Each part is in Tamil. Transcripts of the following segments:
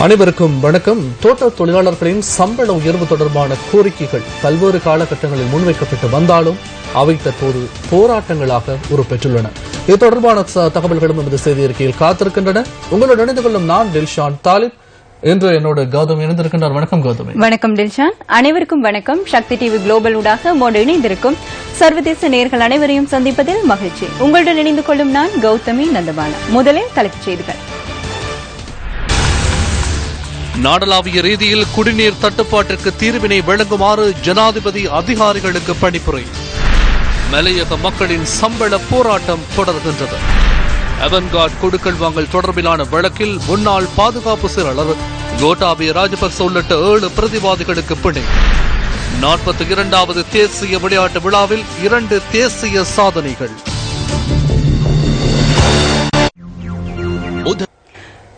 அனைவருக்கும் வணக்கம். தோட்ட தொழிலாளர்களின் சம்பள உயர்வு தொடர்பான கோரிக்கைகள் பல்வேறு காலகட்டங்களில் முன்வைக்கப்பட்டு வந்தாலும் அவை தற்போது போராட்டங்களாக உருப்பெற்றுள்ளன. இது தொடர்பான தகவல்களும் நமது செய்தி அறிக்கையில் காத்திருக்கின்றன. உங்களோடு இணைந்து கொள்ளும் நான் டில்ஷான் தாலிப். இன்று என்னோட கௌதம் இணைந்திருக்கின்றார். வணக்கம் கௌதமி. வணக்கம் டில்ஷான். அனைவருக்கும் வணக்கம். சக்தி டிவி குளோபல் ஊடாக மோடு இணைந்திருக்கும் சர்வதேச நேயர்கள் அனைவரையும் சந்திப்பதில் மகிழ்ச்சி. உங்களுடன் இணைந்து கொள்ளும் நான் கௌதமி நந்தபால. முதலில் தலைப்புச் செய்திகள். நாடளாவிய ரீதியில் குடிநீர் தட்டுப்பாட்டிற்கு தீர்வினை வழங்குமாறு ஜனாதிபதி அதிகாரிகளுக்கு பணிப்புரை. மலையக மக்களின் சம்பள போராட்டம் தொடர்கின்றது. அவன்கார்ட் கொடுக்கல் வாங்கல் தொடர்பிலான வழக்கில் முன்னாள் பாதுகாப்பு செயலாளர் கோட்டாபய ராஜபக்ச உள்ளிட்ட 7 பிரதிவாதிகளுக்கு பிணை. 42வது தேசிய விளையாட்டு விழாவில் 2 தேசிய சாதனைகள்.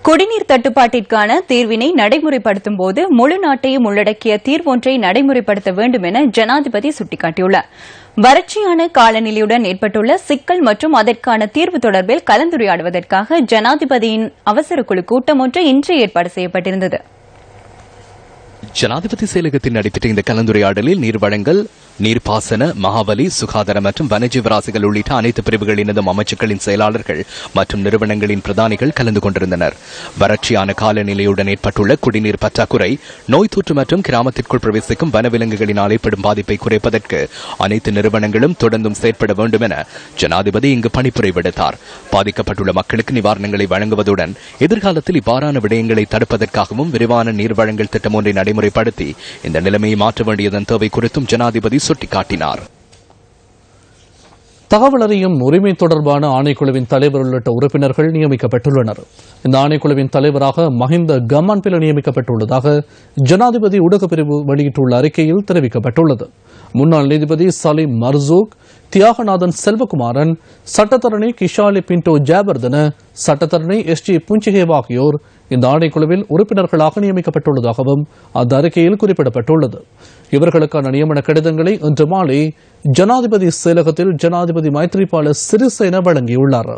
குடிநீர் தட்டுப்பாட்டிற்கான தீர்வினை நடைமுறைப்படுத்தும் போது முழு நாட்டையும் உள்ளடக்கிய தீர்வொன்றை நடைமுறைப்படுத்த வேண்டும் என ஜனாதிபதி சுட்டிக்காட்டியுள்ளார். வறட்சியான காலநிலையுடன் ஏற்பட்டுள்ள சிக்கல் மற்றும் அதற்கான தீர்வு தொடர்பில் கலந்துரையாடுவதற்காக ஜனாதிபதியின் அவசர குழு கூட்டம் ஒன்று இன்று ஏற்பாடு செய்யப்பட்டிருந்தது. ஜனாதிபதி செயலகத்தில் நடைபெற்ற இந்த கலந்துரையாடலில் நீர் வழங்கல், நீர்ப்பாசன, மகாவலி, சுகாதாரம் மற்றும் வனஜீவராசிகள் உள்ளிட்ட அனைத்து பிரிவுகளினதும் அமைச்சுக்களின் செயலாளர்கள் மற்றும் நிறுவனங்களின் பிரதானிகள் கலந்து கொண்டிருந்தனர். வறட்சியான காலநிலையுடன் ஏற்பட்டுள்ள குடிநீர் பற்றாக்குறை, நோய் தொற்று மற்றும் கிராமத்திற்குள் பிரவேசிக்கும் வனவிலங்குகளினால் ஏற்படும் பாதிப்பை குறைப்பதற்கு அனைத்து நிறுவனங்களும் தொடர்ந்தும் செயற்பட வேண்டும் என ஜனாதிபதி இங்கு பணிப்புரை விடுத்தார். பாதிக்கப்பட்டுள்ள மக்களுக்கு நிவாரணங்களை வழங்குவதுடன் எதிர்காலத்தில் இவ்வாறான விடயங்களை தடுப்பதற்காகவும் விரிவான நீர் வழங்கல் திட்டம் ஒன்றை நடைமுறைப்படுத்தி இந்த நிலைமையை மாற்ற வேண்டியதன் தேவை குறித்தும் ஜனாதிபதி சுட்டிக்காட்டினார். தகவல் அறியும் உரிமை தொடர்பான ஆணைக்குழுவின் தலைவர் உள்ளிட்ட உறுப்பினர்கள் நியமிக்கப்பட்டுள்ளனர். இந்த ஆணைக்குழுவின் தலைவராக மஹிந்த கமான்பில நியமிக்கப்பட்டுள்ளதாக ஜனாதிபதி ஊடகப் பிரிவு வெளியிட்டுள்ள அறிக்கையில் தெரிவிக்கப்பட்டுள்ளது. முன்னாள் நீதிபதி சலீம் மர்சூக், தியாகநாதன் செல்வகுமாரன், சட்டத்தரணி கிஷாலி பின்டோ ஜாபர்தன, சட்டத்தரணி எஸ்.ஜி. புஞ்சிகேவ் ஆகியோர் இந்த ஆணைக்குழுவில் உறுப்பினர்களாக நியமிக்கப்பட்டுள்ளதாகவும் அந்த அறிக்கையில் குறிப்பிடப்பட்டுள்ளது. இவர்களுக்கான நியமன கடிதங்களை இன்று மாலை ஜனாதிபதி செயலகத்தில் ஜனாதிபதி மைத்ரிபால சிறிசேன வழங்கியுள்ளார்.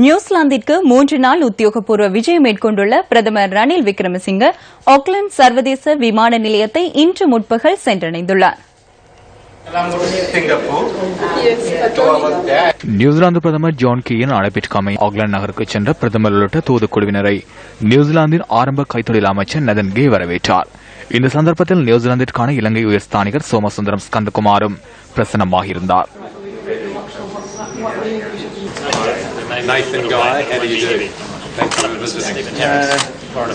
நியூசிலாந்திற்கு 3 நாள் உத்தியோகபூர்வ விஜயம் மேற்கொண்டுள்ள பிரதமர் ரணில் விக்ரமசிங்க ஆக்லாந்து சர்வதேச விமான நிலையத்தை இன்று முற்பகல் சென்றடைந்துள்ளார். நியூசிலாந்து பிரதமர் ஜான் கீயின் அழைப்பிற்காமை ஆக்லாந்து நகருக்கு சென்ற பிரதமர் உள்ளிட்ட தூதுக்குழுவினரை நியூசிலாந்தின் ஆரம்ப கைத்தொழில் அமைச்சர் நதன் கே வரவேற்றார். இந்த சந்தர்ப்பத்தில் நியூசிலாந்திற்கான இலங்கை உயர்ஸ்தானிகர் Somasundaram ஸ்கந்தகுமாரும் பிரசன்னமாகியிருந்தார். Nathan Guy, how do you do? Thanks for visiting.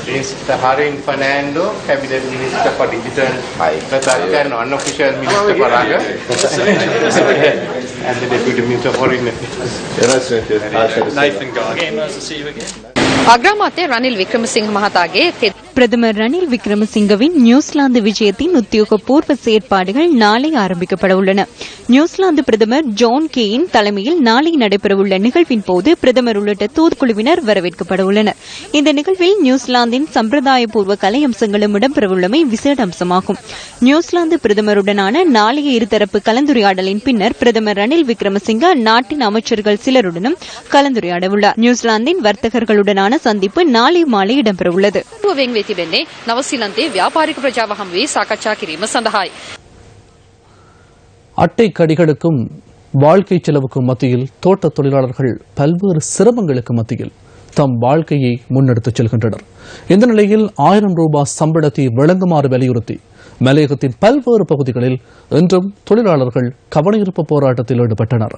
Mr. Harin Fernando, Cabinet Minister for Digital, Nathan Unofficial Minister for Raga, and the Deputy Minister for Foreign Affairs. Nathan Guy. Again, nice to see you again. அக்ரமாத்தே Ranil Wickremesinghe மகாதாகே பிரதமர் ரணில் விக்ரமசிங்கவின் நியூசிலாந்து விஜயத்தின் உத்தியோகபூர்வ செயற்பாடுகள் நாளை ஆரம்பிக்கப்பட உள்ளன. நியூசிலாந்து பிரதமர் ஜான் கேயின் தலைமையில் நாளை நடைபெறவுள்ள நிகழ்வின் போது பிரதமர் உள்ளிட்ட தூதுக்குழுவினர் வரவேற்கப்பட உள்ளனர். இந்த நிகழ்வில் நியூசிலாந்தின் சம்பிரதாயபூர்வ கலை அம்சங்களும் இடம்பெறவுள்ளமை விசேட அம்சமாகும். நியூசிலாந்து பிரதமருடனான நாளைய இருதரப்பு கலந்துரையாடலின் பின்னர் பிரதமர் ரணில் விக்ரமசிங்க நாட்டின் அமைச்சர்கள் சிலருடனும் கலந்துரையாட உள்ளார். நியூசிலாந்தின் வர்த்தகர்களுடனான சந்திப்பு நாளை மாலை இடம்பெறவுள்ளது. அட்டை கடிகளுக்கும் வாழ்க்கை செலவுக்கும் மத்தியில் தோட்ட தொழிலாளர்கள் பல்வேறு சிரமங்களுக்கு மத்தியில் தம் வாழ்க்கையை முன்னெடுத்துச் செல்கின்றனர். இந்த நிலையில் 1000 ரூபாய் சம்பளத்தை வழங்குமாறு வலியுறுத்தி மலையகத்தின் பல்வேறு பகுதிகளில் இன்றும் தொழிலாளர்கள் கவனஈர்ப்பு போராட்டத்தில் ஈடுபட்டனர்.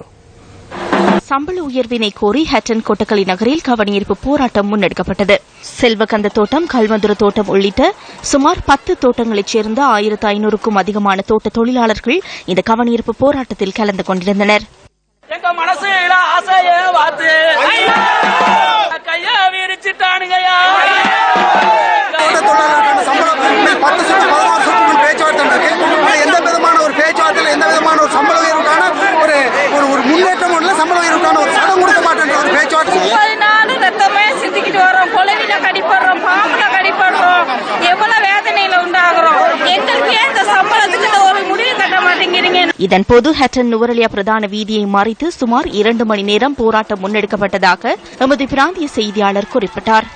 சம்பள உயர்வினை கோரி ஹட்டன் கொட்டக்கலை நகரில் கவனஈர்ப்பு போராட்டம் முன்னெடுக்கப்பட்டது. செல்வகந்த தோட்டம், கல்வந்துர தோட்டம் உள்ளிட்ட சுமார் 10 தோட்டங்களைச் சேர்ந்த 1500க்கும் அதிகமான தோட்ட தொழிலாளர்கள் இந்த கவனஈர்ப்பு போராட்டத்தில் கலந்து கொண்டிருந்தனர். எவ்வளவு வேதனையில உண்டாகிறோம். எங்களுக்கு ஏன் இந்த சம்பளத்துக்கு ஒரு முடிவு கட்ட மாட்டேங்க. இதன்போது ஹட்டன் நுவரெலியா பிரதான வீதியை மறித்து சுமார் 2 மணி நேரம் போராட்டம் முன்னெடுக்கப்பட்டதாக எமது பிராந்திய செய்தியாளர் குறிப்பிட்டார்.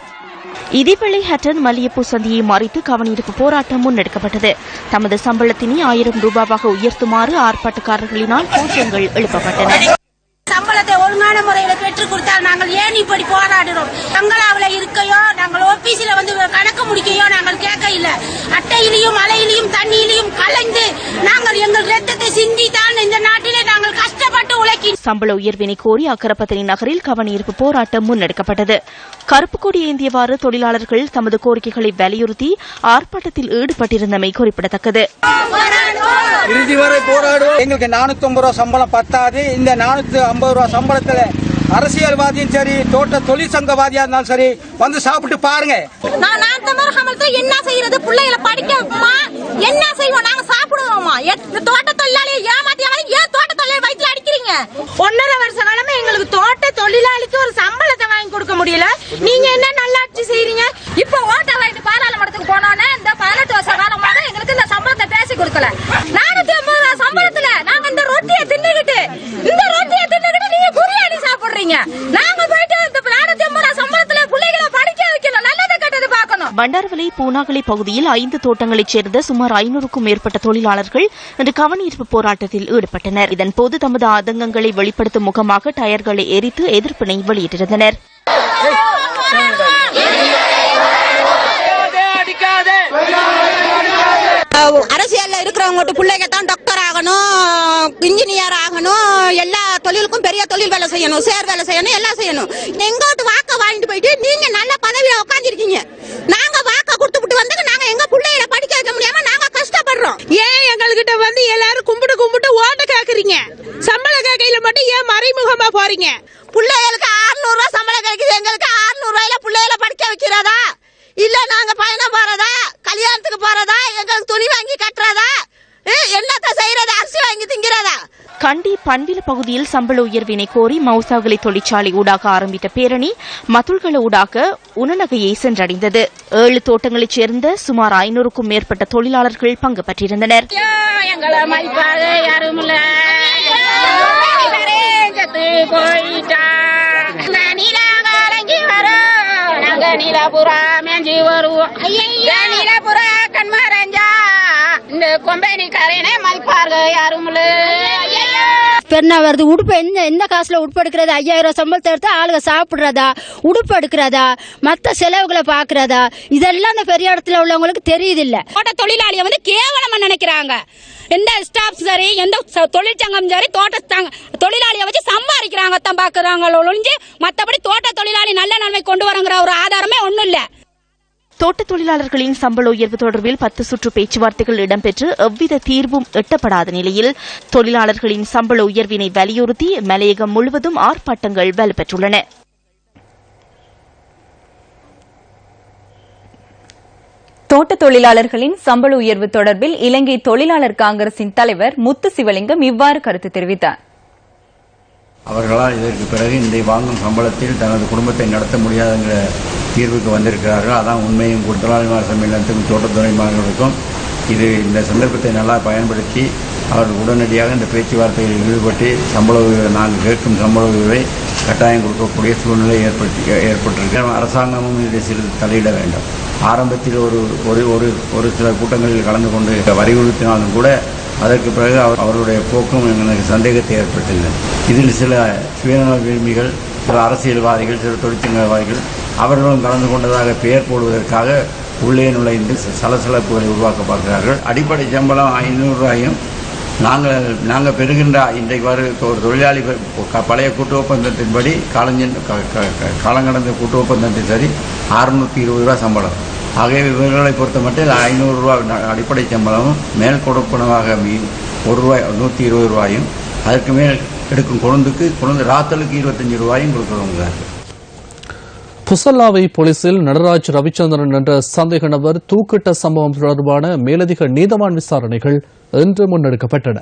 இதேவேளை ஹட்டன் மல்லியப்பூ சந்தியை மறித்து கவனீர்ப்பு போராட்டம் முன்னெடுக்கப்பட்டது. தமது சம்பளத்தினை 1000 ரூபாவாக உயர்த்துமாறு ஆர்ப்பாட்டக்காரர்களினால் கோஷங்கள் எழுப்பப்பட்டன. சம்பளத்தை ஒழுங்கான முறையில பெற்றுக் கொடுத்தால் நாங்கள் ஏன் இப்படி போராடுறோம்? பங்களாவில இருக்கையோ நாங்கள் ஆபீஸ்ல வந்து கணக்கு முடிக்கையோ நாங்கள் கேட்க இல்ல. அட்டையிலையும் மலையிலையும் தண்ணியிலையும் கலந்து நாங்கள் எங்கள் ரத்தத்தை சிந்தித்தான் இந்த நாட்டிலே நாங்கள் கஷ்டப்பட்டு உழைக்கி. சம்பள உயர்வினை கோரி அக்கரப்பத்தினி நகரில் கவனீர்ப்பு போராட்டம் முன்னெடுக்கப்பட்டது. கருப்பு கொடி ஏந்தியவாறு தொழிலாளர்கள் தமது கோரிக்கைகளை வலியுறுத்தி ஆர்ப்பாட்டத்தில் ஈடுபட்டிருந்தமை குறிப்பிடத்தக்கது. இறுதி வரை போராடுவோம். எங்களுக்கு 450 ரூபாய் சம்பளம் பத்தாது. இந்த 450 ரூபாய் சம்பளத்துல அரசியல்வாதியும் சரி, தோட்ட தொழிற்சங்கவாதியா இருந்தாலும் சரி வந்து சாப்பிட்டு பாருங்க. என்ன செய்யறது? பிள்ளைகளை படிக்க என்ன செய்வோம்? நாங்க சாப்பிடுவோமா? தோட்ட தொழிலாளியை ஏமாத்தியாலும் ஏன் தோட்ட தொழிலாளி வயிற்றுல அடிக்கிறீங்க? 1.5 வருஷ காலமா எங்களுக்கு தோட்ட தொழிலாளிக்கு ஒரு சம்பளத்தை வாங்கி கொடுக்க முடியல. நீங்க என்ன நல்லாட்சி செய்றீங்க? இப்ப ஓட்ட வாங்கிட்டு பாராளுமன்றத்துக்கு போனோன்னே இந்த 18 வருஷ காலமாக எங்களுக்கு இந்த சம்பளத்தை பேசி கொடுக்கல. 450 ரூபாய் சம்பளத்துல நாங்க இந்த ரொட்டியை தின்னுகிட்டு நீங்க பிரியாணி சாப்பிடுறீங்க. நாங்க போயிட்டு இந்த 450 ரூபாய் சம்பளத்துல பிள்ளைகளை படிக்க வைக்கணும், நல்லதை கெட்டது பார்க்கணும். பண்டார்வளை பூனாகலை பகுதியில் 5 தோட்டங்களைச் சேர்ந்த சுமார் 500க்கும் மேற்பட்ட தொழிலாளர்கள் இன்று கவனீர்ப்பு போராட்டத்தில் ஈடுபட்டனர். இதன்போது தமது ஆதங்கங்களை வெளிப்படுத்தும் முகமாக டயர்களை எரித்து எதிர்ப்பினை வெளியிட்டிருந்தனர். அரசியல்ல இருக்கிறவங்க பிள்ளைங்க தான் டாக்டர் ஆகணும், இன்ஜினியர் ஆகணும், எல்லா தொழிலுக்கும் பெரிய தொழில் வேலை செய்யணும், சேர் வேலை செய்யணும், எல்லாம் செய்யணும். எங்கோட்டு வாக்க வாங்கிட்டு போயிட்டு நீங்க நல்ல பதவியில உட்காந்துருக்கீங்க. நாங்க வாக்க கொடுத்துட்டு வந்து நாங்க எங்க பிள்ளைகளை படிக்க வைக்க முடியாம நாங்க கஷ்டப்படுறோம். ஏன் எங்ககிட்ட வந்து எல்லாரும் கும்பிட்டு ஓட்ட கேக்குறீங்க? சம்பள கேக்கையில மட்டும் ஏன் மறைமுகமா போறீங்க? பிள்ளைகளுக்கு 600 ரூபாய் சம்பளம் கேக்குது. எங்களுக்கு 600 ரூபாயில பிள்ளைகளை படிக்க வைக்கிறதா? இல்ல நாங்க பயணம் போறதா, கல்யாணத்துக்கு போறதா, எங்களுக்கு துணி வாங்கி கட்டுறதா, என்னத்த செய்யறதா, அரிசி வாங்கி திங்கிறதா? கண்டி பன்வில பகுதியில் சம்பள உயர்வினை கோரி மௌசாகலை தொழிற்சாலை ஊடாக ஆரம்பித்த பேரணி மதுள்கள ஊடாக உணநகையை சென்றடைந்தது. 7 தோட்டங்களைச் சேர்ந்த சுமார் 500க்கும் மேற்பட்ட தொழிலாளர்கள் பங்கு பெற்றிருந்தனர். நீலபுரா மேஞ்சி வருவோம், நீலபுரா கண்மரஞ்சா இந்த கொம்பனி கரையினே மதிப்பார்கள் யாரும். பெண்ணா வருது உடுப்பு என்ன காசுல உடுப்பு எடுக்கிறதா? 5000 சம்பளத்தை எடுத்து ஆளுங்க சாப்பிடுறதா, உடுப்பு எடுக்கிறதா, மற்ற செலவுகளை பாக்குறதா, இதெல்லாம் அந்த பெரிய இடத்துல உள்ளவங்களுக்கு தெரியுது இல்ல. தோட்ட தொழிலாளியை வந்து கேவலமா நினைக்கிறாங்க. எந்த ஸ்டாஃப் சரி, எந்த தொழிற்சங்கம் சரி, தோட்ட தொழிலாளியை வச்சு சம்பாதிக்கிறாங்க தான் பாக்குறாங்க ஒழிஞ்சு மற்றபடி தோட்ட தொழிலாளி நல்ல நன்மை கொண்டு வரங்கிற ஒரு ஆதாரமே ஒண்ணும் இல்ல. தோட்ட தொழிலாளர்களின் சம்பள உயர்வு தொடர்பில் 10 சுற்று பேச்சுவார்த்தைகள் இடம்பெற்று எவ்வித தீர்வும் எட்டப்படாத நிலையில் தொழிலாளர்களின் சம்பள உயர்வினை வலியுறுத்தி மலையகம் முழுவதும் ஆர்ப்பாட்டங்கள் வலுப்பெற்றுள்ளன. தோட்ட தொழிலாளர்களின் சம்பள உயர்வு தொடர்பில் இலங்கை தொழிலாளர் காங்கிரசின் தலைவர் முத்து சிவலிங்கம் இவ்வாறு கருத்து தெரிவித்தார். அவர்களால் இதற்கு பிறகு இன்றைய வாங்கும் சம்பளத்தில் தனது குடும்பத்தை நடத்த முடியாதுங்கிற தீர்வுக்கு வந்திருக்கிறார்கள். அதான் உண்மையும் தொழிலாளர் சம்மேளனத்துக்கும் தோட்டத்துறை மாணவர்களுக்கும் இந்த சந்தர்ப்பத்தை நல்லா பயன்படுத்தி அவர்கள் உடனடியாக இந்த பேச்சுவார்த்தைகளில் ஈடுபட்டு நாங்கள் கேட்கும் சம்பள உயர்வை கட்டாயம் கொடுக்கக்கூடிய சூழ்நிலை ஏற்பட்டிருக்க அரசாங்கமும் இதை சிறிது தலையிட வேண்டும். ஆரம்பத்தில் ஒரு சில கூட்டங்களில் கலந்து கொண்டு வலியுறுத்தினாலும் கூட அதற்கு பிறகு அவருடைய போக்கும் எனக்கு சந்தேகத்தை ஏற்பட்டுள்ளது. இதில் சில சுயநல விரும்பிகள், சில அரசியல்வாதிகள், சில தொழிற்சங்கவாதிகள் அவர்களும் கலந்து கொண்டதாக பெயர் போடுவதற்காக உள்ளே நுழைந்து சலசலப்புகளை உருவாக்க பார்க்கிறார்கள். அடிப்படை சம்பளம் 500 ரூபாயும் நாங்கள் பெறுகின்ற இன்றைக்கு ஒரு தொழிலாளி பழைய கூட்டு ஒப்பந்தத்தின்படி காலங்கடந்த கூட்டு ஒப்பந்தத்தின் சரி 620 ரூபா சம்பளம். ஆகவே இவர்களை பொறுத்த மட்டும் 500 ரூபா அடிப்படை சம்பளமும் மேல் கொடுப்பனவாக 120 ரூபாயும் அதற்கு மேல் எடுக்கும் கொழுந்து ராத்தலுக்கு 25 ரூபாயும் கொடுக்கிறவங்க. புசல்லாவை போலீசில் நடராஜ் ரவிச்சந்திரன் என்ற சந்தேக நபர் தூக்கிட்ட சம்பவம் தொடர்பான மேலதிக நீதவான் விசாரணைகள் இன்று முன்னெடுக்கப்பட்டன.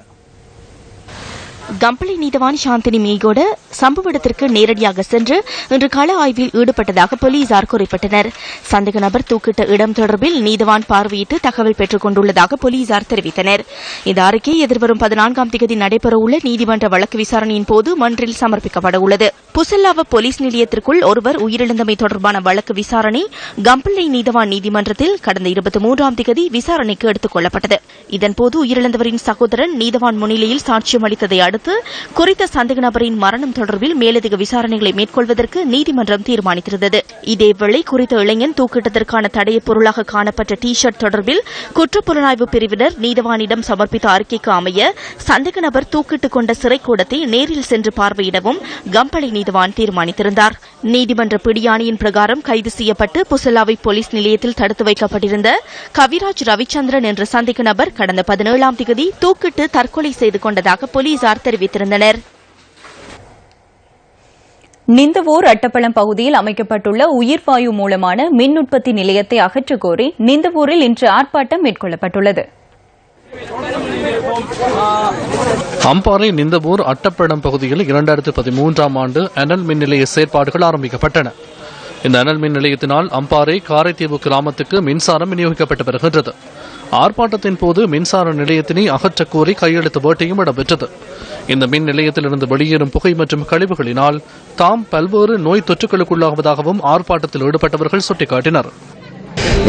கம்பளை நீதவான் சாந்தினி மீகோட சம்பவ இடத்திற்கு நேரடியாக சென்று இன்று கள ஆய்வில் ஈடுபட்டதாக போலீசார் குறிப்பிட்டனர். சந்தேக நபர் தூக்கிட்ட இடம் தொடர்பில் நீதவான் பார்வையிட்டு தகவல் பெற்றுக் கொண்டுள்ளதாக போலீசார் தெரிவித்தனர். இந்த அறிக்கை எதிர்வரும் 14ஆம் தேதி நடைபெறவுள்ள நீதிமன்ற வழக்கு விசாரணையின் போது மன்றில் சமர்ப்பிக்கப்பட உள்ளது. புசல்லாவ போலீஸ் நிலையத்திற்குள் ஒருவர் உயிரிழந்தமை தொடர்பான வழக்கு விசாரணை கம்பளை நீதவான் நீதிமன்றத்தில் கடந்த 23ஆம் தேதி விசாரணைக்கு எடுத்துக் கொள்ளப்பட்டது. இதன்போது உயிரிழந்தவரின் சகோதரன் நீதவான் முன்னிலையில் சாட்சியம் அளித்ததை அடுத்து குறித்த சந்தேக நபரின் மரணம் தொடர்பில் மேலதிக விசாரணைகளை மேற்கொள்வதற்கு நீதிமன்றம் தீர்மானித்திருந்தது. இதேவேளை குறித்த இளைஞன் தூக்கிட்டதற்கான தடயப் பொருளாக காணப்பட்ட டி ஷர்ட் தொடர்பில் குற்றப்புலனாய்வு பிரிவினர் நீதவானிடம் சமர்ப்பித்த அறிக்கைக்கு அமைய சந்தேக நபர் தூக்கிட்டுக் கொண்ட சிறைக்கூடத்தை நேரில் சென்று பார்வையிடவும் கம்பளை நீதவான் தீர்மானித்திருந்தார். நீதிமன்ற பிடியாணையின் பிரகாரம் கைது செய்யப்பட்டு புசல்லாவை போலீஸ் நிலையத்தில் தடுத்து வைக்கப்பட்டிருந்த கவிராஜ் ரவிச்சந்திரன் என்ற சந்தேக நபர் கடந்த 17ஆம் தேதி தூக்கிட்டு தற்கொலை செய்து கொண்டதாக போலீசார் தெரிவித்திருந்தனர். நிந்தவூர் அட்டப்பளம் பகுதியில் அமைக்கப்பட்டுள்ள உயிர்வாயு மூலமான மின் உற்பத்தி நிலையத்தை அகற்றக் கோரி நிந்தவூரில் இன்று ஆர்ப்பாட்டம் மேற்கொள்ளப்பட்டுள்ளது. அம்பாறை நிந்தவூர் அட்டப்பழம் பகுதியில் 2013ஆம் ஆண்டு அனல் மின் நிலைய செயற்பாடுகள் ஆரம்பிக்கப்பட்டன. இந்த அனல் மின் நிலையத்தினால் அம்பாறை காரைத்தீவு கிராமத்துக்கு மின்சாரம் விநியோகிக்கப்பட்டு வருகின்றது. ஆர்ப்பாட்டத்தின் போது மின்சார நிலையத்தினை அகற்றக் கோரி கையெழுத்து வேட்டையும் இடம்பெற்றது. இந்த மின் நிலையத்திலிருந்து வெளியேறும் புகை மற்றும் கழிவுகளினால் தாம் பல்வேறு நோய் தொற்றுகளுக்குள்ளாகுவதாகவும் ஆர்ப்பாட்டத்தில் ஈடுபட்டவர்கள் சுட்டிக்காட்டினர்.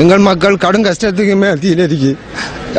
எங்கள் மக்கள் கடும் கஷ்டத்துக்கு மேல் இருக்கு.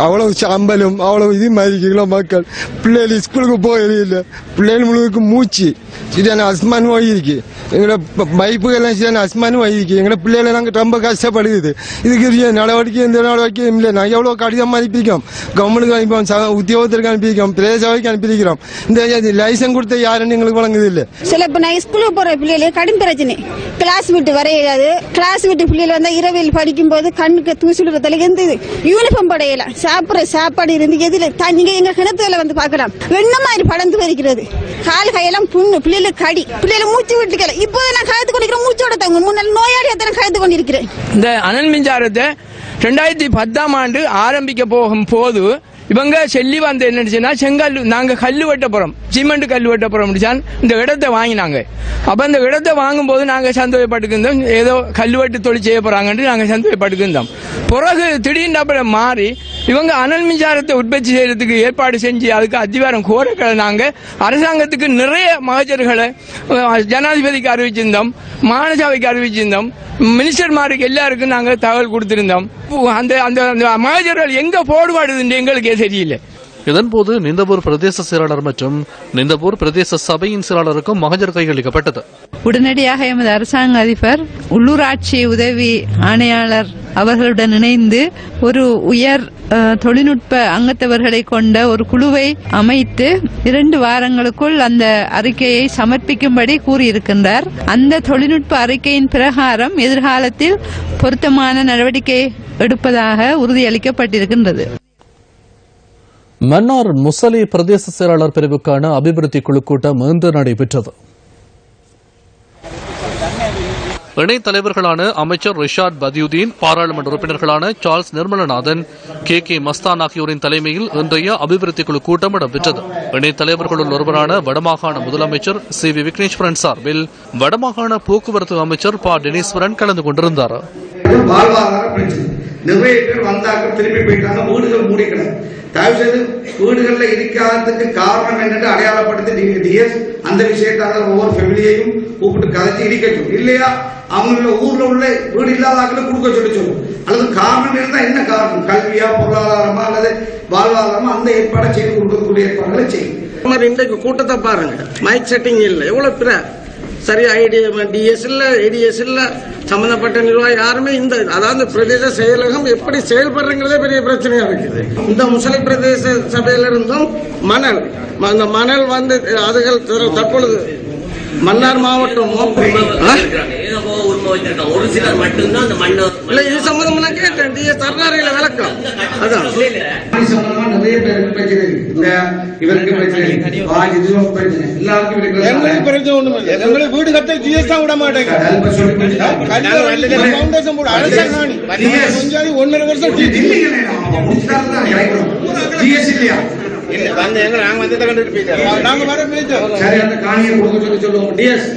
அவ்வளவு சாம்பலும் அவ்வளவு இது மாதிரி மக்கள் பிள்ளைகள் ஸ்கூலுக்கு போயிடல. பிள்ளைகள் முழுவதுக்கு மூச்சு சரியான அஸ்மான் நோய் இருக்கு. எங்களோட பைப்புகள்லாம் சரியான அஸ்மான் நோய் இருக்கு. எங்களோட பிள்ளைகளை நாங்கள் ரொம்ப கஷ்டப்படுது. இதுக்கு நடவடிக்கை எந்த நடவடிக்கையும் இல்லை. நாங்கள் எவ்வளோ கடிதம் அனுப்பியிருக்கோம், கவர்மெண்ட்டுக்கு அனுப்பிவோம், உத்தியோகத்திற்கு அனுப்பியிருக்கோம், பிரதேச சபைக்கு அனுப்பியிருக்கிறோம். இந்த லைசன்ஸ் கொடுத்த யாருன்னு எங்களுக்கு வழங்குது இல்லை. சில இப்போ நான் ஸ்கூலுக்கு போற பிள்ளைகளே கடும் பிரச்சனை. கிளாஸ் விட்டு வரையாது. கிளாஸ் விட்டு பிள்ளைகள் வந்தா இரவில் படிக்கும் போது கண்ணுக்கு தூசுடுறதுல இருந்து யூனிஃபார்ம் படையல சாப்பிடுற சாப்பாடு இருந்து எதுல நீங்க எங்க கிணத்துல வந்து பாக்கலாம். வெண்ண மாதிரி படந்து வரைக்கிறது. கால் கையெல்லாம் புண்ணு, பிள்ளைகளுக்கு கடி, பிள்ளைகளை மூச்சு விட்டுக்கல. இப்போ நான் கழுத்து கொண்டிருக்கிறேன், மூச்சோட தங்க முன்னாள் நோயாளி அத்தனை கழுத்து கொண்டிருக்கிறேன். இந்த அனல் மின்சாரத்தை 2010ஆம் ஆண்டு ஆரம்பிக்க போகும் போது இவங்க சொல்லி வந்து என்னச்சுன்னா செங்கல் நாங்க கல்லு வெட்ட போறோம், சிமெண்ட் கல்லு வெட்ட போறோம் இந்த இடத்தை வாங்கினாங்க. அப்ப அந்த இடத்தை வாங்கும் போது நாங்க சந்தோஷப்பட்டுக்கிருந்தோம், ஏதோ கல்லு வெட்டு தொழில் செய்ய போறாங்கன்னு நாங்க சந்தோஷப்பட்டுக்கிருந்தோம். பிறகு திடீர்னு மாறி இவங்க அனல் மின்சாரத்தை உற்பத்தி செய்யறதுக்கு ஏற்பாடு செஞ்சு அதுக்கு அதிகாரம் கோரக்களை நாங்க அரசாங்கத்துக்கு நிறைய மகஜர்களை ஜனாதிபதிக்கு அறிவிச்சிருந்தோம், மாநசபைக்கு அறிவிச்சிருந்தோம், மினிஸ்டர்மாருக்கு எல்லாருக்கும் நாங்க தகவல் கொடுத்திருந்தோம். அந்த அந்த மகஜர்கள் எங்க போடுபாடுது எங்களுக்கு சரியில்லை. இதன்போது நிந்தவூர் பிரதேச செயலாளர் மற்றும் நிந்தவூர் பிரதேச சபையின் செயலாளருக்கும் மகஜர் கையளிக்கப்பட்டது. உடனடியாக எமது அரசாங்க அதிபர் உள்ளூராட்சி உதவி ஆணையாளர் அவர்களுடன் இணைந்து ஒரு உயர் தொழில்நுட்ப அங்கத்தவர்களை கொண்ட ஒரு குழுவை அமைத்து 2 வாரங்களுக்குள் அந்த அறிக்கையை சமர்ப்பிக்கும்படி கூறியிருக்கின்றார். அந்த தொழில்நுட்ப அறிக்கையின் பிரகாரம் எதிர்காலத்தில் பொருத்தமான நடவடிக்கை எடுப்பதாக உறுதியளிக்கப்பட்டிருக்கின்றது. மன்னார் முசலி பிரதேச செயலாளர் பிரிவுக்கான அபிவிருத்தி குழு கூட்டம் இன்று நடைபெற்றது. இணைத் தலைவர்களான அமைச்சர் ரிஷாட் பதியுதீன், பாராளுமன்ற உறுப்பினர்களான சார்ல்ஸ் நிர்மலநாதன், கே மஸ்தான் ஆகியோரின் தலைமையில் இன்றைய அபிவிருத்தி குழு கூட்டம் இடம்பெற்றது. இணைத் தலைவர்களுள் ஒருவரான வடமாகாண முதலமைச்சர் சி வி விக்னேஸ்வரன் சார்பில் வடமாகாண போக்குவரத்து அமைச்சர் ப டெனீஸ்வரன் கலந்து கொண்டிருந்தார். நிறைய பேர் வந்தாங்க, திருப்பி போயிட்டாங்க, வீடுகள் மூடிக்கணும். தயவு செய்து வீடுகளில் இருக்காததுக்கு காரணம் என்னன்னு அடையாளப்படுத்தி டிஎஸ் அந்த விஷயத்தால ஒவ்வொரு ஃபேமிலியையும் கூப்பிட்டு கதைச்சு இடிக்கட்டும். இல்லையா அவங்கள ஊர்ல உள்ள வீடு இல்லாதாக்களை கொடுக்க சொல்லும். அல்லது காரணம் இருந்தா என்ன காரணம், கல்வியா, பொருளாதாரமா அல்லது வாழ்வாதாரமா, அந்த ஏற்பாடை செய்து கொடுக்கக்கூடிய ஏற்பாடுகளை செய்யும். இன்றைக்கு கூட்டத்தை பாருங்க, மைக் செட்டிங் இல்லை, எவ்வளவு பிற சரி டிஎஸ் இல்ல, ஏடிஎஸ் இல்ல, சம்பந்தப்பட்ட நிர்வாகம் யாருமே இந்த அதாவது பிரதேச செயலகம் எப்படி செயல்படுறங்கிறதே பெரிய பிரச்சனையா இருக்குது. இந்த முசலி பிரதேச சபையிலிருந்தும் மணல் வந்து அதுகள் தற்பொழுது மன்னார் மாவட்டம் ஒரு சிலர் மட்டும்தான் அந்த மண்ணை இல்ல இது சம்பந்தமா கேட்டேன். தர்ணாரியில விளக்கம் அதான் நிறைய பேருக்கு பிரச்சனை இந்த இவருக்கு பிரச்சனை, எங்களுக்கு பிரச்சனை ஒண்ணும் இல்லை. எங்களுக்கு வீடு கட்ட ஜிஎஸ் தான் விட மாட்டேங்க. 1.5 வருஷம் ஜிஎஸ் இல்லையா சரி, அந்த காணியை கொடுக்க சொல்லுவோம். டிஎஸ்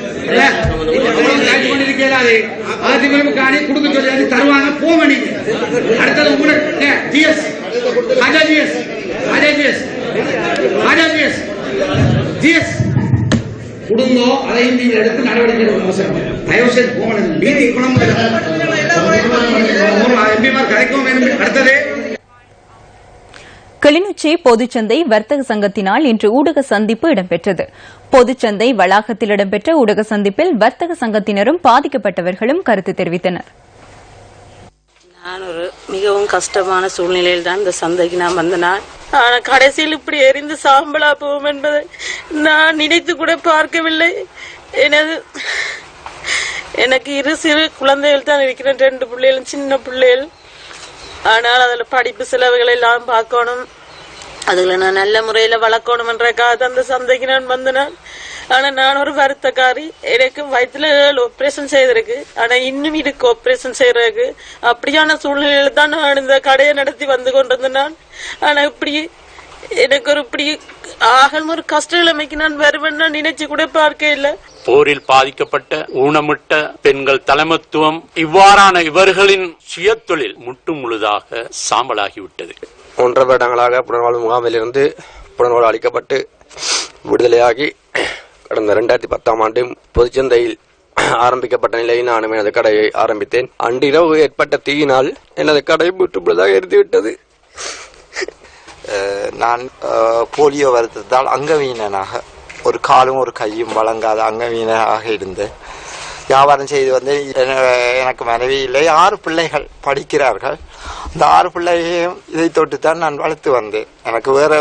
காணியை கொடுக்க சொல்லி தருவாங்க. போக நீங்க அடுத்தது உங்களுக்கு டிஎஸ் குடும்போ அதையும் நீங்கள் எடுத்து நடவடிக்கை எடுக்கணும். அவசரம் தயவு செய்து போகணும். மீதி குணம் எம்பிமார் கரைக்கவும் வேண்டும். அடுத்தது கிளிநொச்சி பொதுச்சந்தை வர்த்தக சங்கத்தினால் இன்று ஊடக சந்திப்பு இடம்பெற்றது. பொதுச்சந்தை வளாகத்தில் இடம்பெற்ற ஊடக சந்திப்பில் வர்த்தக சங்கத்தினரும் பாதிக்கப்பட்டவர்களும் கருத்து தெரிவித்தனர். நான் ஒரு மிகவும் கஷ்டமான சூழ்நிலையில் தான் இந்த சந்தைக்கு நான் வந்தேன். ஆனால் கடைசியில் இப்படி எரிந்து சாம்பலா போகும் என்பதை நான் நினைத்து கூட பார்க்கவில்லை. எனக்கு இரு சிறு குழந்தைகள் தான் இருக்கிறேன், 2 பிள்ளைகளும் சின்ன பிள்ளைகள். ஆனால் அதில் படிப்பு செலவுகளை எல்லாம் பார்க்கணும், அதுல நான் நல்ல முறையில வளர்க்கணும் என்றக்காக அந்த சந்தைக்கு நான் வந்தேன். ஆனா நான் ஒரு வருத்தக்காரி. எனக்கு வயிற்றுல 7 ஆபரேஷன் செய்திருக்கு. ஆனா இன்னும் இதுக்கு ஆபரேஷன் செய்யறதுக்கு அப்படியான சூழ்நிலையில தான் நான் இந்த கடையை நடத்தி வந்து கொண்டிருந்தேன். ஆனா இப்படி எனக்கு இப்படி ஆகலும் ஒரு கஷ்ட நிலைமைக்கு நான் வருவேன் நான் நினைச்சு கூட பார்க்க இல்லை. போரில் பாதிக்கப்பட்ட ஊனமிட்ட பெண்கள் தலைமத்துவம் இவ்வாறான இவர்களின் சுயத்தொழில் முற்று முழுதாக சாம்பலாகிவிட்டது. 1.5 வருடங்களாக புனர்வாழ்வு முகாமிலிருந்து புனர்வாழ்வு அளிக்கப்பட்டு விடுதலையாகி கடந்த 2010ஆம் ஆண்டு பொதுச்சந்தையில் ஆரம்பிக்கப்பட்ட நிலையில் நானும் எனது கடையை ஆரம்பித்தேன். அன்றிரவு ஏற்பட்ட தீயினால் எனது கடை முற்றுமுழுதாக எரிந்துவிட்டது. நான் போலியோ வருத்தத்தால் அங்கவீனனாக, ஒரு காலும் ஒரு கையும் வழங்காத அங்கவீனனாக இருந்து வியாபாரம் செய்து வந்து எனக்கு மனைவி இல்லை, 6 பிள்ளைகள் படிக்கிறார்கள். அந்த 6 பிள்ளைகளையும் இதை தொட்டுத்தான் நான் வளர்த்து வந்தேன். எனக்கு வேற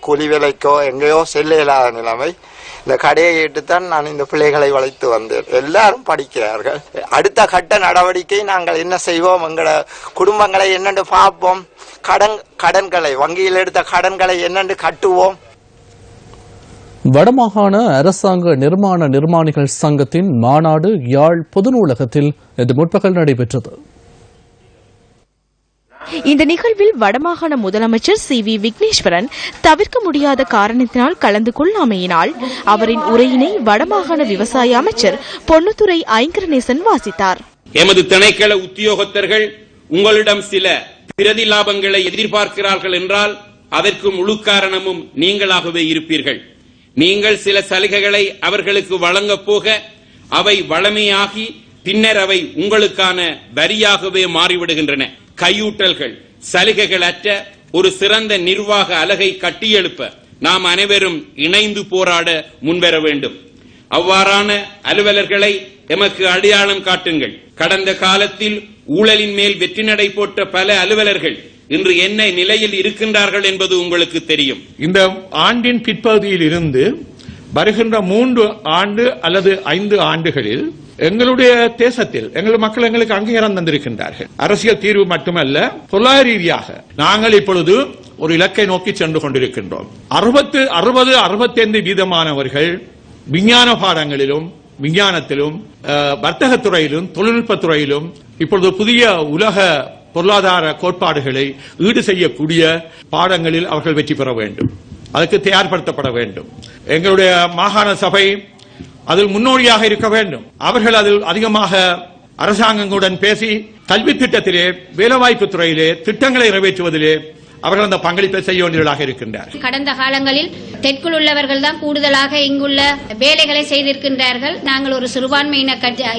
கூலி வேலைக்கோ எங்கேயோ செல்ல இல்லாத நிலைமை. இந்த கடையை இட்டுத்தான் நான் இந்த பிள்ளைகளை வளர்த்து வந்தேன். எல்லாரும் படிக்கிறார்கள். அடுத்த கட்ட நடவடிக்கை நாங்கள் என்ன செய்வோம், எங்களோட குடும்பங்களை என்னென்று பார்ப்போம், கடன்களை வங்கியில் எடுத்த கடன்களை என்னென்று கட்டுவோம். வடமாகாண அரசாங்க நிர்மாணிகள் சங்கத்தின் மாநாடு யாழ் பொது நூலகத்தில் இன்று முற்பகல் நடைபெற்றது. இந்த நிகழ்வில் வடமாகாண முதலமைச்சர் CV விக்னேஸ்வரன் தவிர்க்க முடியாத காரணத்தினால் கலந்து கொள்ளாமையினால் அவரின் உரையினை வடமாகாண விவசாய அமைச்சர் பொன்னுத்துரை ஐங்கரநேசன் வாசித்தார். எமது திணைக்கள உத்தியோகத்தர்கள் உங்களிடம் சில பிரதி லாபங்களை எதிர்பார்க்கிறார்கள் என்றால் அதற்கு முழு காரணமும் நீங்களாகவே இருப்பீர்கள். நீங்கள் சில சலுகைகளை அவர்களுக்கு வழங்க போக அவை வளமையாகி பின்னர் அவை உங்களுக்கான வரியாகவே மாறிவிடுகின்றன. கையூட்டல்கள் சலுகைகள் அற்ற ஒரு சிறந்த நிர்வாக அலகை கட்டியெழுப்ப நாம் அனைவரும் இணைந்து போராட முன்வர வேண்டும். அவ்வாறான அலுவலர்களை எமக்கு அடையாளம் காட்டுங்கள். கடந்த காலத்தில் ஊழலின் மேல் வெற்றி நடை போட்ட பல அலுவலர்கள் இன்று என்ன நிலையில் இருக்கின்றார்கள் என்பது உங்களுக்கு தெரியும். இந்த ஆண்டின் பிற்பகுதியில் இருந்து வருகின்ற 3 ஆண்டு அல்லது 5 ஆண்டுகளில் எங்களுடைய தேசத்தில் எங்கள் மக்கள் எங்களுக்கு அங்கீகாரம் தந்திருக்கின்றார்கள். அரசியல் தீர்வு மட்டுமல்ல, பொருளாதார ரீதியாக நாங்கள் இப்பொழுது ஒரு இலக்கை நோக்கி சென்று கொண்டிருக்கின்றோம். 65% விஞ்ஞான பாடங்களிலும் விஞ்ஞானத்திலும் வர்த்தகத் துறையிலும் தொழில்நுட்பத் துறையிலும் இப்பொழுது புதிய உலக பொருளாதார கோட்பாடுகளை ஈடு செய்யக்கூடிய பாடங்களில் அவர்கள் வெற்றி பெற வேண்டும். அதுக்கு தயார்படுத்தப்பட வேண்டும். எங்களுடைய மாகாண சபை அதில் முன்னோடியாக இருக்க வேண்டும். அவர்கள் அதில் அதிகமாக அரசாங்கங்களுடன் பேசி கல்வி திட்டத்திலே வேலைவாய்ப்பு துறையிலே திட்டங்களை நிறைவேற்றுவதிலே அவர்கள் அந்த பங்களிப்பை செய்ய வேண்டியவர்களாக இருக்கின்றார்கள். கடந்த காலங்களில் தெற்குள் உள்ளவர்கள் தான் கூடுதலாக இங்குள்ள வேலைகளை செய்திருக்கின்றார்கள். நாங்கள் ஒரு சிறுபான்மையின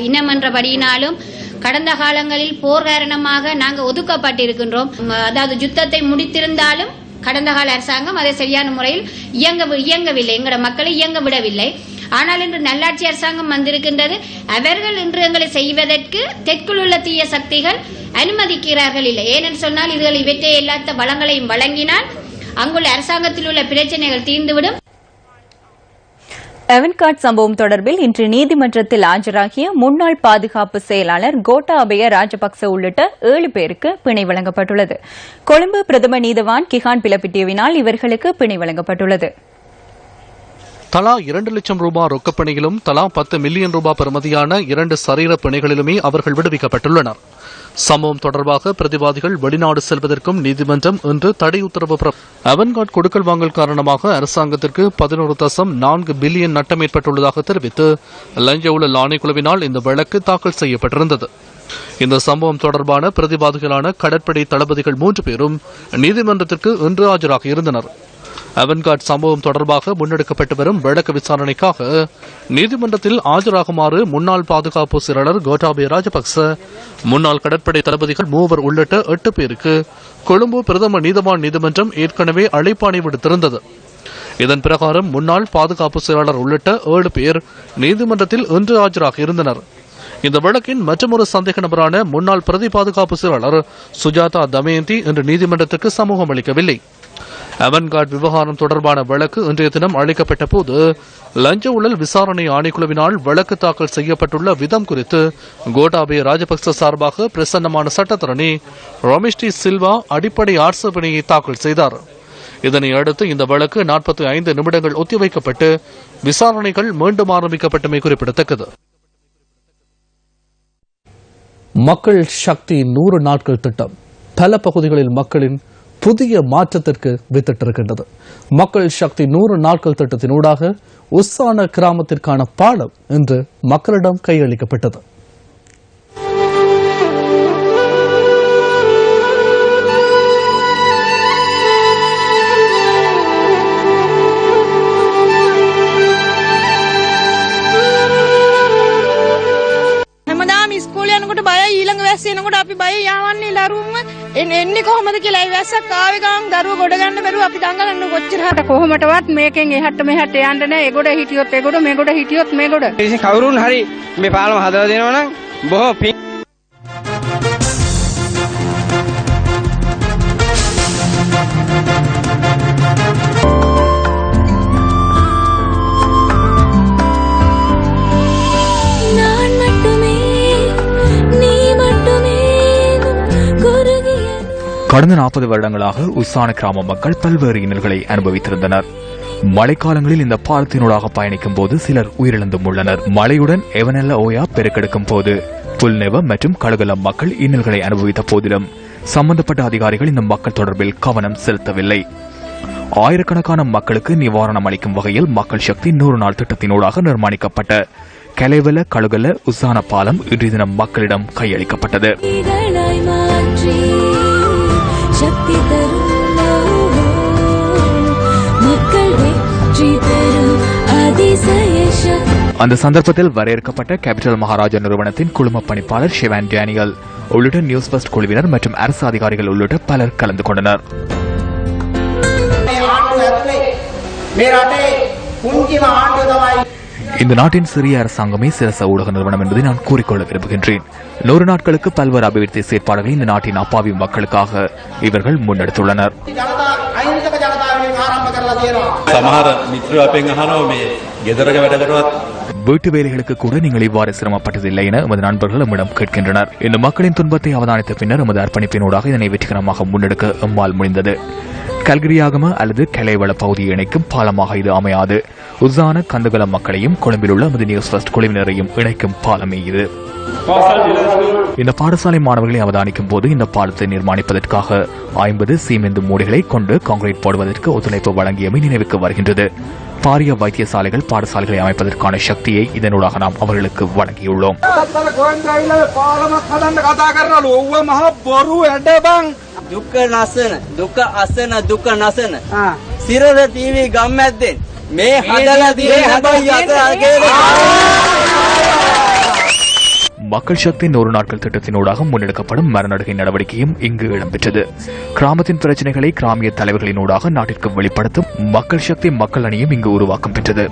இனம் என்றபடியினாலும் கடந்த காலங்களில் போர் காரணமாக நாங்கள் ஒதுக்கப்பட்டிருக்கின்றோம். அதாவது யுத்தத்தை முடித்திருந்தாலும் கடந்த கால அரசாங்கம் அதை சரியான முறையில் இயங்கவில்லை, எங்களோட மக்களை இயங்க விடவில்லை. ஆனால் இன்று நல்லாட்சி அரசாங்கம் வந்திருக்கின்றது. அவர்கள் இன்று எங்களை செய்வதற்கு தெற்குள் உள்ள தீய சக்திகள் அனுமதிக்கிறார்கள் இல்லை. ஏனென்று சொன்னால் இதுகள் இவற்றை எல்லாத்த வளங்களையும் வழங்கினால் அங்குள்ள அரசாங்கத்தில் உள்ள பிரச்சனைகள் தீர்ந்துவிடும். எவன்கார்ட் சம்பவம் தொடர்பில் இன்று நீதிமன்றத்தில் ஆஜராகிய முன்னாள் பாதுகாப்பு செயலாளர் கோட்டாபய ராஜபக்ச உள்ளிட்ட 7 பேருக்கு பிணை வழங்கப்பட்டுள்ளது. கொழும்பு பிரதம நீதவான் கிஹான் பிலப்பிட்டியவினால் இவர்களுக்கு பிணை வழங்கப்பட்டுள்ளது. தலா 2 லட்சம் ரூபாய் ரொக்கப்பணியிலும் தலா 10 மில்லியன் ரூபாய் பெறுமதியான 2 சரீர பிணைகளிலுமே அவர்கள் விடுவிக்கப்பட்டுள்ளனர். சம்பவம் தொடர்பாக பிரதிவாதிகள் வெளிநாடு செல்வதற்கும் நீதிமன்றம் இன்று தடை உத்தரவு அவன்கார்ட் கொடுக்கல் வாங்கல் காரணமாக அரசாங்கத்திற்கு 11.4 பில்லியன் நட்டம் ஏற்பட்டுள்ளதாக தெரிவித்து லஞ்ச ஊழல் ஆணைக்குழுவினால் இந்த வழக்கு தாக்கல் செய்யப்பட்டிருந்தது. இந்த சம்பவம் தொடர்பான பிரதிவாதிகளான கடற்படை தளபதிகள் 3 பேரும் நீதிமன்றத்திற்கு இன்று ஆஜராக இருந்தனர். அவன்கார்ட் சம்பவம் தொடர்பாக முன்னெடுக்கப்பட்டு வரும் வழக்கு விசாரணைக்காக நீதிமன்றத்தில் ஆஜராகுமாறு முன்னாள் பாதுகாப்பு செயலாளர் கோட்டாபய ராஜபக்ச, முன்னாள் கடற்படை தளபதிகள் 3 உள்ளிட்ட 8 பேருக்கு கொழும்பு பிரதம நீதவான் நீதிமன்றம் ஏற்கனவே அழைப்பாணை விடுத்திருந்தது. இதன் பிரகாரம் முன்னாள் பாதுகாப்பு செயலாளர் உள்ளிட்ட 7 பேர் நீதிமன்றத்தில் இன்று ஆஜராக இருந்தனர். இந்த வழக்கின் மற்றொரு சந்தேக நபரான முன்னாள் பிரதி பாதுகாப்பு செயலாளர் சுஜாதா தமயந்தி இன்று நீதிமன்றத்துக்கு சமூகம் அளிக்கவில்லை. அவன்கார்ட் விவகாரம் தொடர்பான வழக்கு இன்றைய தினம் அளிக்கப்பட்ட போது லஞ்ச ஊழல் விசாரணை ஆணைக்குழுவினால் வழக்கு தாக்கல் செய்யப்பட்டுள்ள விதம் குறித்து கோட்டாபய ராஜபக்ச சார்பாக பிரசன்னமான சட்டத்தரணி ரமேஷ் டி சில்வா அடிப்படை ஆட்சேபனையை தாக்கல் செய்தார். இதனை அடுத்து இந்த வழக்கு 45 நிமிடங்கள் ஒத்திவைக்கப்பட்டு விசாரணைகள் மீண்டும் ஆரம்பிக்கப்பட்டமை குறிப்பிடத்தக்கது. மக்கள் சக்தி 100 நாட்கள் திட்டம் பல பகுதிகளில் மக்களின் புதிய மாற்றத்திற்கு வித்திட்டிருக்கின்றது. மக்கள் சக்தி 100 நாட்கள் திட்டத்தினூடாக உஸ்ஸான கிராமத்திற்கான பாலம் இன்று மக்களிடம் கையளிக்கப்பட்டது. ඊළඟ වැස්ස එනකොට අපි බය යවන්නේ දරුවම එන්නේ කොහමද කියලා. ඒ වැස්සක් ආවේ ගමන් දරුවෝ ගොඩ ගන්න බැරුව අපි දඟලන්න කොච්චරකට කොහොමටවත් මේකෙන් එහාට මෙහාට යන්න නෑ. ඒගොඩ හිටියොත් ඒගොඩ මේගොඩ හිටියොත් මේගොඩ. ඉතින් කවුරුන් හරි මේ පාලම හදලා දෙනවා නම් බොහෝ පිං. கடந்த 40 வருடங்களாக உஸ்ஸான கிராம மக்கள் பல்வேறு இன்னல்களை அனுபவித்திருந்தனர். மழைக்காலங்களில் இந்த பாலத்தினூடாக பயணிக்கும் போது சிலர் உயிரிழந்தும் உள்ளனர். மழையுடன் எவனெல்ல ஓயா பெருக்கெடுக்கும் போது புல்நெவ மற்றும் கழுகலம் மக்கள் இன்னல்களை அனுபவித்த போதிலும் சம்பந்தப்பட்ட அதிகாரிகள் இந்த மக்கள் தொடர்பில் கவனம் செலுத்தவில்லை. ஆயிரக்கணக்கான மக்களுக்கு நிவாரணம் அளிக்கும் வகையில் மக்கள் சக்தி 100 நாள் திட்டத்தினூடாக நிர்மாணிக்கப்பட்ட கலைவல கழுகல உஸ்ஸான பாலம் இன்றைய தினம் மக்களிடம் கையளிக்கப்பட்டது. அந்த சந்தர்ப்பத்தில் வரையறுக்கப்பட்ட கேபிட்டல் மகாராஜா நிறுவனத்தின் குழும பணிப்பாளர் ஷெவான் டேனியல் உள்ளிட்ட நியூஸ் ஃபர்ஸ்ட் குழுவினர் மற்றும் அரசு அதிகாரிகள் உள்ளிட்ட பலர் கலந்து கொண்டனர். இந்த நாட்டின் சிறிய அரசாங்கமே சிரச ஊடக நிறுவனம் என்பதை நான் கூறிக்கொள்ள விரும்புகின்றேன். 100 நாட்களுக்கு பல்வேறு அபிவிருத்தி செயற்பாடுகளை இந்த நாட்டின் அப்பாவி மக்களுக்காக இவர்கள் முன்னெடுத்துள்ளனர். வீட்டு வேலைகளுக்கு கூட நீங்கள் இவ்வாறு சிரமப்பட்டதில்லை என எமது நண்பர்கள் நம்மிடம் கேட்கின்றனர். இந்த மக்களின் துன்பத்தை அவதானித்த பின்னர் எமது அர்ப்பணிப்பினூடாக இதனை வெற்றிகரமாக முன்னெடுக்க எம்மால் முடிந்தது. கல்கிரியாகம அல்லது கலைவள பகுதியை இணைக்கும் பாலமாக இது அமையாது. உஸ்ஸான கந்தகல மக்களையும் கொழும்பில் உள்ள எமது நியூஸ் ஃபர்ஸ்ட் குழுவினரையும் இணைக்கும் பாலமே இது. இந்த பாடசாலை மாணவர்களை அவதானிக்கும் போது இந்த பாலத்தை நிர்மாணிப்பதற்காக 50 சீமெந்து மூடைகளை கொண்டு கான்கிரீட் போடுவதற்கு ஒத்துழைப்பு வழங்கியமை நினைவுக்கு வருகின்றது. பாரிய வைத்தியசாலைகள் பாடசாலைகளை அமைப்பதற்கான சக்தியை இதனூடாக நாம் அவர்களுக்கு வழங்கியுள்ளோம். දුක්ඛ නසන දුක අසන දුක නසන සිරද ටීවී ගම්මැද්දෙන් මේ හදලා තියෙන හැබැයි අත மக்கள் சக்தி 100 நாட்கள் திட்டத்தினூடாக முன்னெடுக்கப்படும் மரநடுகை நடவடிக்கையும் இங்கு இடம்பெற்றது. கிராமத்தின் பிரச்சனைகளை கிராமிய தலைவர்களினூடாக நாட்டிற்கு வெளிப்படுத்தும் மக்கள் சக்தி மக்கள் அணியும் இங்கு உருவாக்கம் பெற்றது.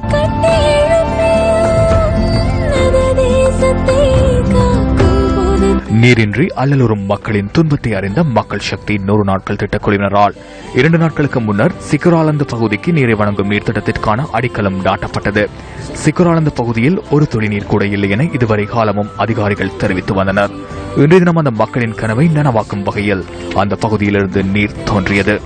நீரின்றி அல்லலுறும் மக்களின் துன்பத்தை அறிந்த மக்கள் சக்தி 100 நாட்கள் திட்டக்குழுவினரால் 2 நாட்களுக்கு முன்னர் சிக்குராலந்து பகுதிக்கு நீரை வழங்கும் நீர்த்திட்டத்திற்கான அடிக்கலம் நாட்டப்பட்டது. சிக்குராலந்து பகுதியில் ஒரு துளி நீர் கூட இல்லை என இதுவரை காலமும் அதிகாரிகள் தெரிவித்து வந்தனர். இன்றைய தினம் அந்த மக்களின் கனவை நனவாக்கும் வகையில் அந்த பகுதியிலிருந்து நீர் தோன்றியது.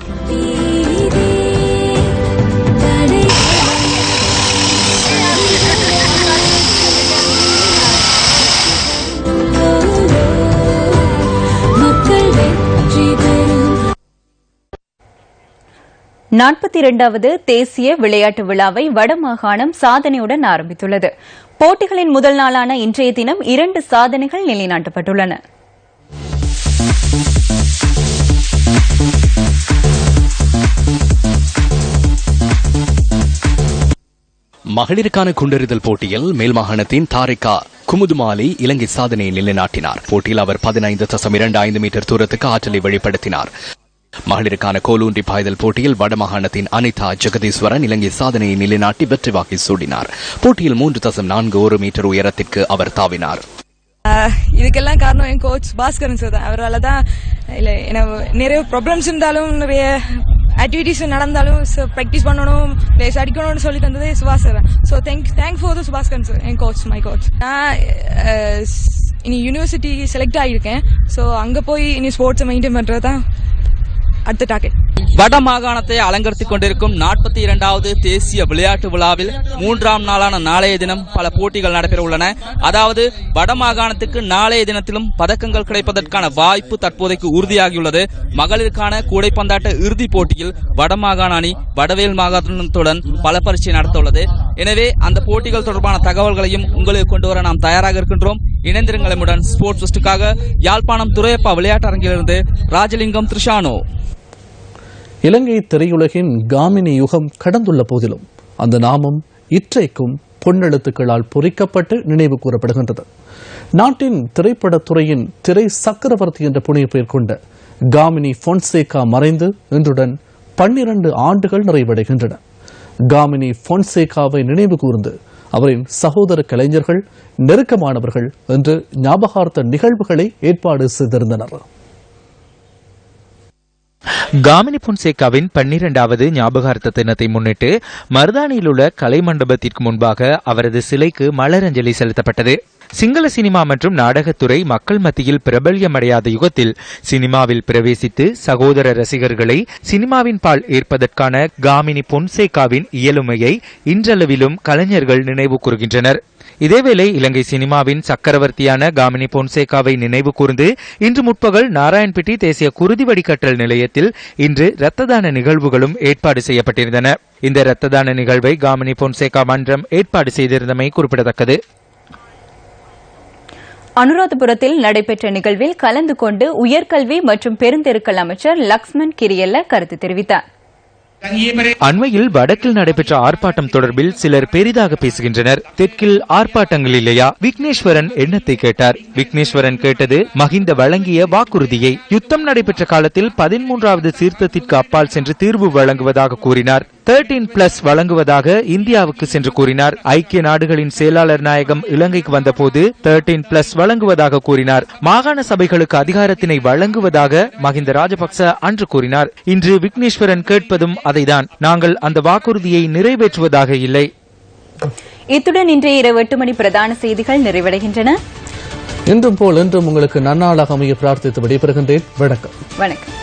42வது தேசிய விளையாட்டு விழாவை வடமாகாணம் சாதனையுடன் ஆரம்பித்துள்ளது. போட்டிகளின் முதல் நாளான இன்றைய தினம் 2 சாதனைகள் நிலைநாட்டப்பட்டுள்ளன. மகளிருக்கான குண்டெறிதல் போட்டியில் மேல் மாகாணத்தின் தாரிகா குமுதுமாலி இலங்கை சாதனையை நிலைநாட்டினார். போட்டியில் அவர் 15.25 மீட்டர் தூரத்துக்கு ஆற்றலை வெளிப்படுத்தினார். மகளிருக்கான கோலூன்றி பாய்தல் போட்டியில் வடமாகாணத்தின் அனிதா ஜெகதீஸ்வரன் இலங்கை சாதனையை நிலைநாட்டி வெற்றி வாக்கை சூடினார். போட்டியில் 3.41 மீட்டர் உயரத்திற்கு அவர் தாவினார். இதுக்கெல்லாம் காரணம் என் கோச் பாஸ்கரன் சார் தான். அவரால் தான் நிறைய ப்ராப்ளம்ஸ் இருந்தாலும் நிறைய ஆக்டிவிட்டிஸ் நடந்தாலும் ப்ராக்டிஸ் பண்ணணும், பிளேஸ் அடிக்கணும்னு சொல்லி தந்ததே சுபாஷ் sir. So thank for the Subaskaran sir, N coach, my coach. நான் இனி யூனிவர்சிட்டி செலக்ட் ஆகியிருக்கேன். ஸோ அங்கே போய் இனி ஸ்போர்ட்ஸை மெயின்டைன் பண்ணுறது தான் அடுத்த டார்கெட். வட மாகாணத்தை அலங்கரித்துக் கொண்டிருக்கும் 42வது தேசிய விளையாட்டு விழாவில் 3ஆம் நாளான நாளைய தினம் பல போட்டிகள் நடைபெற உள்ளன. அதாவது வட மாகாணத்துக்கு நாளைய தினத்திலும் பதக்கங்கள் கிடைப்பதற்கான வாய்ப்பு தற்போதைக்கு உறுதியாகியுள்ளது. மகளிருக்கான கூடைப்பந்தாட்ட இறுதிப் போட்டியில் வடமாகாண அணி வடவேல் மாகாணத்துடன் பல பரீட்சை நடத்த உள்ளது. எனவே அந்த போட்டிகள் தொடர்பான தகவல்களையும் உங்களுக்கு கொண்டு வர நாம் தயாராக இருக்கின்றோம். இணைந்திருங்களுடன் ஸ்போர்ட்ஸ் ஃபெஸ்டுக்காக யாழ்ப்பாணம் துரையப்பா விளையாட்டரங்கிலிருந்து ராஜலிங்கம் திரிஷானோ. இலங்கை திரையுலகின் காமினி யுகம் கடந்துள்ள போதிலும் அந்த நாமம் இற்றைக்கும் பொன்னெழுத்துக்களால் பொறிக்கப்பட்டு நினைவு கூறப்படுகின்றது. நாட்டின் திரைப்படத்துறையின் திரை சக்கரவர்த்தி என்ற புனைய பெயர் கொண்ட காமினி பொன்சேகா மறைந்து இன்றுடன் 12 ஆண்டுகள் நிறைவடைகின்றன. காமினி பொன்சேகாவை நினைவு கூர்ந்து அவரின் சகோதர கலைஞர்கள், நெருக்கமானவர்கள் என்று ஞாபகார்த்த நிகழ்வுகளை ஏற்பாடு செய்திருந்தனர். காமினி பொன்சேகாவின் 12வது ஞாபகார்த்த தினத்தை முன்னிட்டு மருதானியில் உள்ள கலை மண்டபத்திற்கு முன்பாக அவரது சிலைக்கு மலரஞ்சலி செலுத்தப்பட்டது. சிங்கள சினிமா மற்றும் நாடகத்துறை மக்கள் மத்தியில் பிரபல்யமடையாத யுகத்தில் சினிமாவில் பிரவேசித்து சகோதர ரசிகர்களை சினிமாவின் பால் ஈர்ப்பதற்கான காமினி பொன்சேகாவின் இயலுமையை இன்றளவிலும் கலைஞர்கள் நினைவு கூறுகின்றனர். இதேவேளை இலங்கை சினிமாவின் சக்கரவர்த்தியான காமினி பொன்சேகாவை நினைவு கூர்ந்து இன்று முற்பகல் நாராயண்பேட்டை தேசிய குருதி வடிகட்டல் நிலையத்தில் இன்று இரத்த தான நிகழ்வுகளும் ஏற்பாடு செய்யப்பட்டிருந்தன. இந்த இரத்த தான நிகழ்வை காமினி பொன்சேகா மன்றம் ஏற்பாடு செய்திருந்தமை குறிப்பிடத்தக்கது. அனுராதபுரத்தில் நடைபெற்ற நிகழ்வில் கலந்து கொண்டு உயர்கல்வி மற்றும் பெருந்தெருக்கள் அமைச்சர் லக்ஷ்மன் கிரியல்ல கருத்து தெரிவித்தார். அண்மையில் வடக்கில் நடைபெற்ற ஆர்ப்பாட்டம் தொடர்பில் சிலர் பெரிதாக பேசுகின்றனர். தெற்கில் ஆர்ப்பாட்டங்கள் இல்லையா? விக்னேஸ்வரன் எண்ணத்தை கேட்டார். விக்னேஸ்வரன் கேட்டது மஹிந்த வழங்கிய வாக்குறுதியை. யுத்தம் நடைபெற்ற காலத்தில் 13வது சீர்திருத்தத்திற்கு அப்பால் சென்று தீர்வு வழங்குவதாக கூறினார். 13+ வழங்குவதாக இந்தியாவுக்கு சென்று கூறினார். ஐக்கிய நாடுகளின் செயலாளர் நாயகம் இலங்கைக்கு வந்தபோது 13+ வழங்குவதாக கூறினார். மாகாண சபைகளுக்கு அதிகாரத்தினை வழங்குவதாக மஹிந்த ராஜபக்ச அன்று கூறினார். இன்று விக்னேஸ்வரன் கேட்பதும் அதைதான். நாங்கள் அந்த வாக்குறுதியை நிறைவேற்றுவதாக இல்லை. இத்துடன் இன்றைய இரவு 8 மணி பிரதான செய்திகள் நிறைவடைகின்றன. இன்றும் போல் இன்றும் உங்களுக்கு நன்னாளாக அமைய பிரார்த்தித்து விடைபெறுகின்றேன். வணக்கம். வணக்கம்.